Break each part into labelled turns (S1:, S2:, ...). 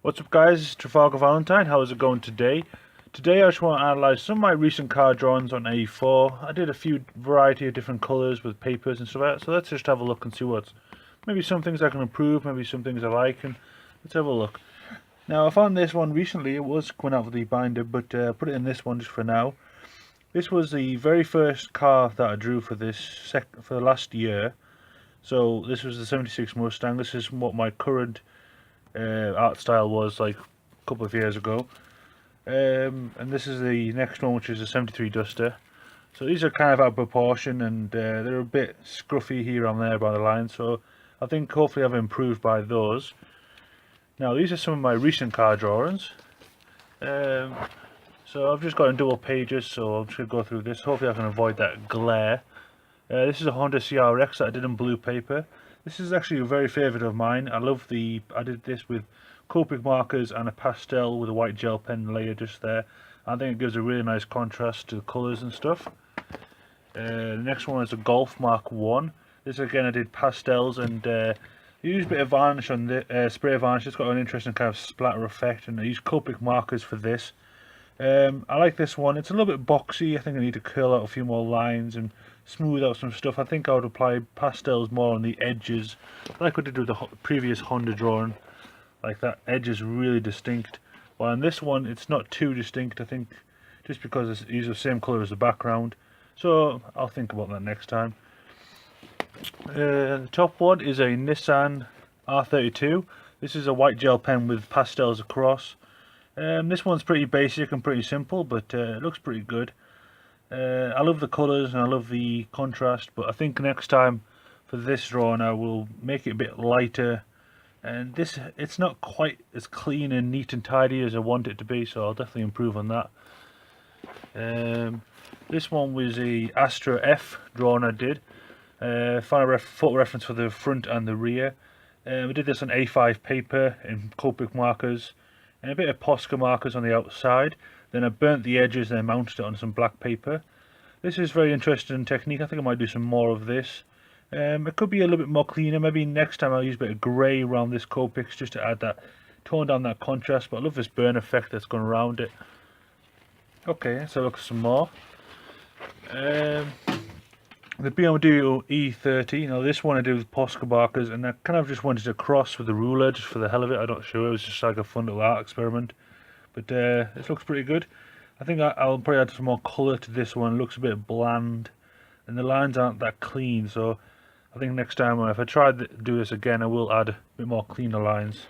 S1: What's up guys, it's Trafalgar Valentine. How is it going today? Today I just want to analyse some of my recent card drawings on A4. I did a few variety of different colours with papers and stuff like that, so let's just have a look and see what's maybe some things I can improve, maybe some things I like, and let's have a look. Now I found this one recently, it was coming out of the binder, but put it in this one just for now. This was the very first car that I drew for for the last year. So this was the 76 Mustang. This is what my current art style was like a couple of years ago. And this is the next one, which is a 73 Duster. So these are kind of out of proportion, and they're a bit scruffy here and there by the line, so I think hopefully I've improved by those. Now these are some of my recent car drawings. So I've just got in double pages, so I'm just going to go through this. Hopefully I can avoid that glare. This is a Honda CRX that I did in blue paper. This is actually a very favourite of mine. I did this with Copic markers and a pastel with a white gel pen layer just there. I think it gives a really nice contrast to the colours and stuff. The next one is a Golf Mark 1. This again I did pastels and used a bit of varnish on the spray varnish. It's got an interesting kind of splatter effect, and I used Copic markers for this. I like this one. It's a little bit boxy. I think I need to curl out a few more lines and smooth out some stuff. I think I would apply pastels more on the edges, like I did with the previous Honda drawing. Like that edge is really distinct. While on this one, it's not too distinct. I think just because it's used the same colour as the background. So I'll think about that next time. The top one is a Nissan R32. This is a white gel pen with pastels across. This one's pretty basic and pretty simple, but it looks pretty good. I love the colours and I love the contrast, but I think next time for this drawing I will make it a bit lighter, and it's not quite as clean and neat and tidy as I want it to be, so I'll definitely improve on that. This one was a Astra F drawing I did. Found a photo reference for the front and the rear. We did this on A5 paper in Copic markers and a bit of Posca markers on the outside. Then I burnt the edges and mounted it on some black paper. This is very interesting technique. I think I might do some more of this. It could be a little bit more cleaner. Maybe next time I'll use a bit of grey around this Copics just to add that, tone down that contrast. But I love this burn effect that's going around it. Okay, let's have a look at some more. The BMW E30. Now this one I did with Posca markers, and I kind of just wanted to cross with the ruler just for the hell of it. I'm not sure. It was just like a fun little art experiment. But this looks pretty good. I think I'll probably add some more colour to this one. It looks a bit bland, and the lines aren't that clean. So I think next time, if I try to do this again, I will add a bit more cleaner lines.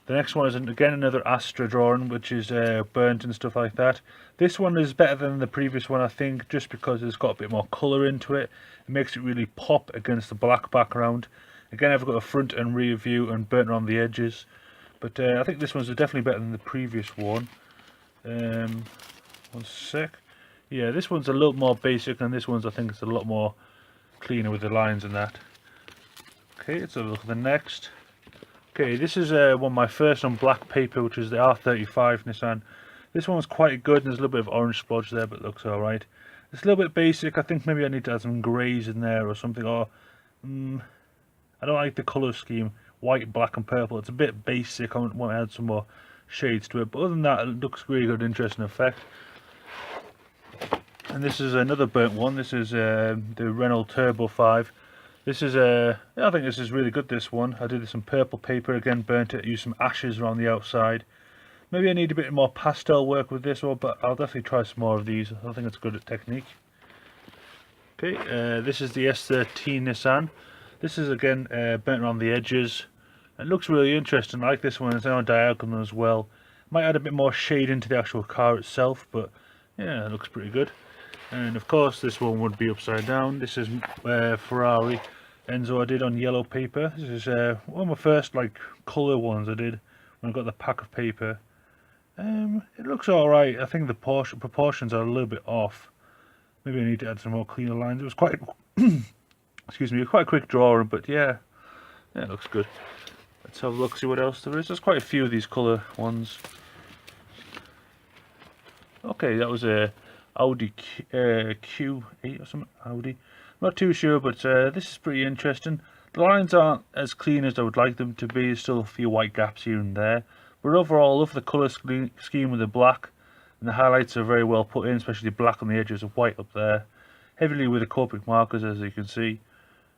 S1: The next one is again another Astra drawing, which is burnt and stuff like that. This one is better than the previous one, I think, just because it's got a bit more colour into it. It makes it really pop against the black background. Again, I've got a front and rear view and burnt around the edges. But I think this one's definitely better than the previous one. One sec. Yeah, this one's a little more basic, and this one's, I think, it's a lot more cleaner with the lines and that. Okay, let's have a look at the next. Okay, this is one of my first on black paper, which is the R35 Nissan. This one was quite good, and there's a little bit of orange splodge there, but it looks alright. It's a little bit basic. I think maybe I need to add some greys in there or something. Or I don't like the colour scheme, white, black and purple. It's a bit basic. I want to add some more shades to it, but other than that, it looks really good, interesting effect. And this is another burnt one. This is the Renault Turbo 5. This is I think this is really good, this one. I did this in purple paper, again burnt it, used some ashes around the outside. Maybe I need a bit more pastel work with this one, but I'll definitely try some more of these. I think it's good at technique. Okay, this is the S13 Nissan. This is again burnt around the edges. It looks really interesting. I like this one. It's on diagonal as well. Might add a bit more shade into the actual car itself, but yeah, it looks pretty good. And of course this one would be upside down. This is Ferrari Enzo I did on yellow paper. This is one of my first like colour ones I did when I got the pack of paper. It looks alright. I think the proportions are a little bit off. Maybe I need to add some more cleaner lines. It was quite excuse me, quite a quick drawing, but yeah, it looks good. Let's have a look, see what else there is. There's quite a few of these colour ones. Okay, that was a Audi Q8 or something. Audi. Not too sure, but this is pretty interesting. The lines aren't as clean as I would like them to be. There's still a few white gaps here and there. But overall, I love the colour scheme with the black. And the highlights are very well put in, especially black on the edges of white up there. Heavily with the Copic markers, as you can see.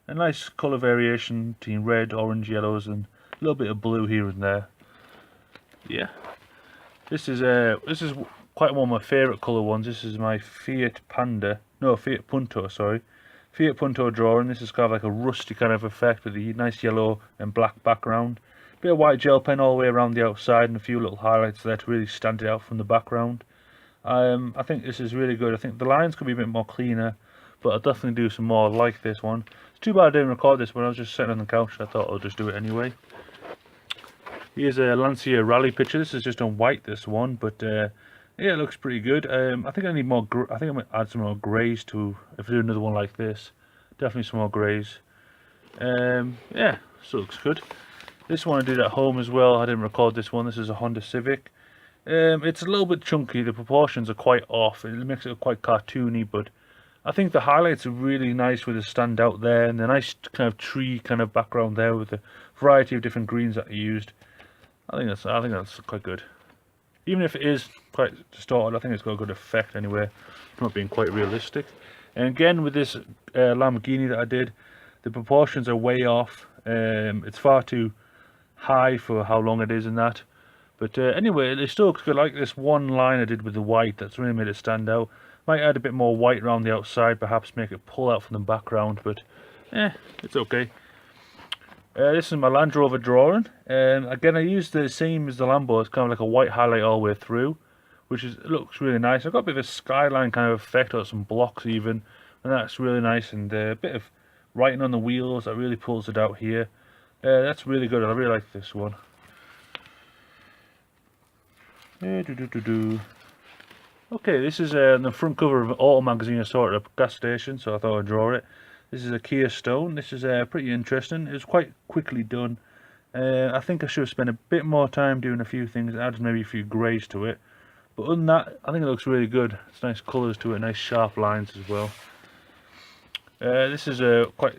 S1: A nice colour variation between red, orange, yellows, and a little bit of blue here and there. Yeah. This is quite one of my favourite colour ones. This is my Fiat Punto, sorry. Fiat Punto drawing. This is kind of like a rusty kind of effect with a nice yellow and black background. Bit of white gel pen all the way around the outside and a few little highlights there to really stand it out from the background. I think this is really good. I think the lines could be a bit more cleaner, but I'll definitely do some more like this one. It's too bad I didn't record this when I was just sitting on the couch. I thought I'll just do it anyway. Here's a Lancia Rally picture. This is just on white, this one, but yeah, it looks pretty good. I think I need more. I think I'm gonna add some more greys to if I do another one like this. Definitely some more greys. Yeah, still looks good. This one I did at home as well. I didn't record this one. This is a Honda Civic. It's a little bit chunky. The proportions are quite off. It makes it quite cartoony, but I think the highlights are really nice with the stand out there and the nice kind of tree kind of background there with the variety of different greens that I used. I think that's quite good. Even if it is quite distorted, I think it's got a good effect anyway. It's not being quite realistic. And again, with this Lamborghini that I did, the proportions are way off. It's far too high for how long it is and that. But anyway, it still looks good. Like this one line I did with the white, that's really made it stand out. Might add a bit more white around the outside, perhaps make it pull out from the background, but it's okay. This is my Land Rover drawing. Again, I used the same as the Lambo. It's kind of like a white highlight all the way through, which looks really nice. I've got a bit of a skyline kind of effect, or some blocks even, and that's really nice. And a bit of writing on the wheels that really pulls it out here. That's really good. I really like this one. Okay, this is the front cover of Auto Magazine I saw at a gas station, so I thought I'd draw it. This is a Kia Stone. This is pretty interesting. It was quite quickly done. I think I should have spent a bit more time doing a few things, added maybe a few greys to it. But other than that, I think it looks really good. It's nice colours to it, nice sharp lines as well. This is a quite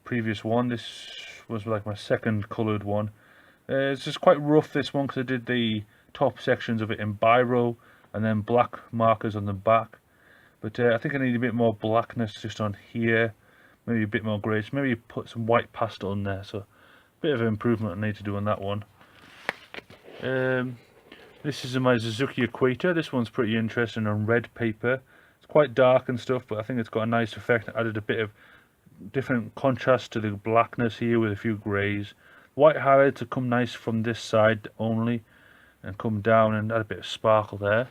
S1: previous one. This was like my second coloured one. It's just quite rough, this one, because I did the top sections of it in biro and then black markers on the back. But I think I need a bit more blackness just on here. Maybe a bit more grey, so maybe put some white pastel in there, so a bit of an improvement I need to do on that one. This is my Suzuki Equator. This one's pretty interesting on red paper. It's quite dark and stuff, but I think it's got a nice effect. I added a bit of different contrast to the blackness here with a few greys. White highlights have come nice from this side only, and come down and add a bit of sparkle there.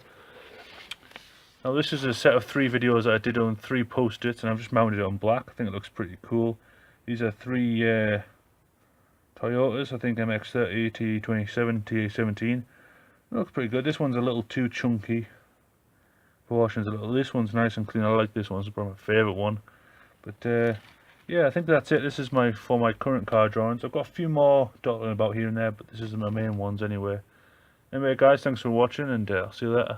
S1: Now this is a set of 3 videos that I did on 3 post-its, and I've just mounted it on black. I think it looks pretty cool. These are 3 Toyotas, I think MX-30, T27, TA17. It looks pretty good. This one's a little too chunky. Proportions a little. This one's nice and clean. I like this one. It's probably my favourite one. But yeah, I think that's it. This is for my current car drawings. I've got a few more dotted about here and there, but this is my main ones anyway. Anyway guys, thanks for watching, and I'll see you later.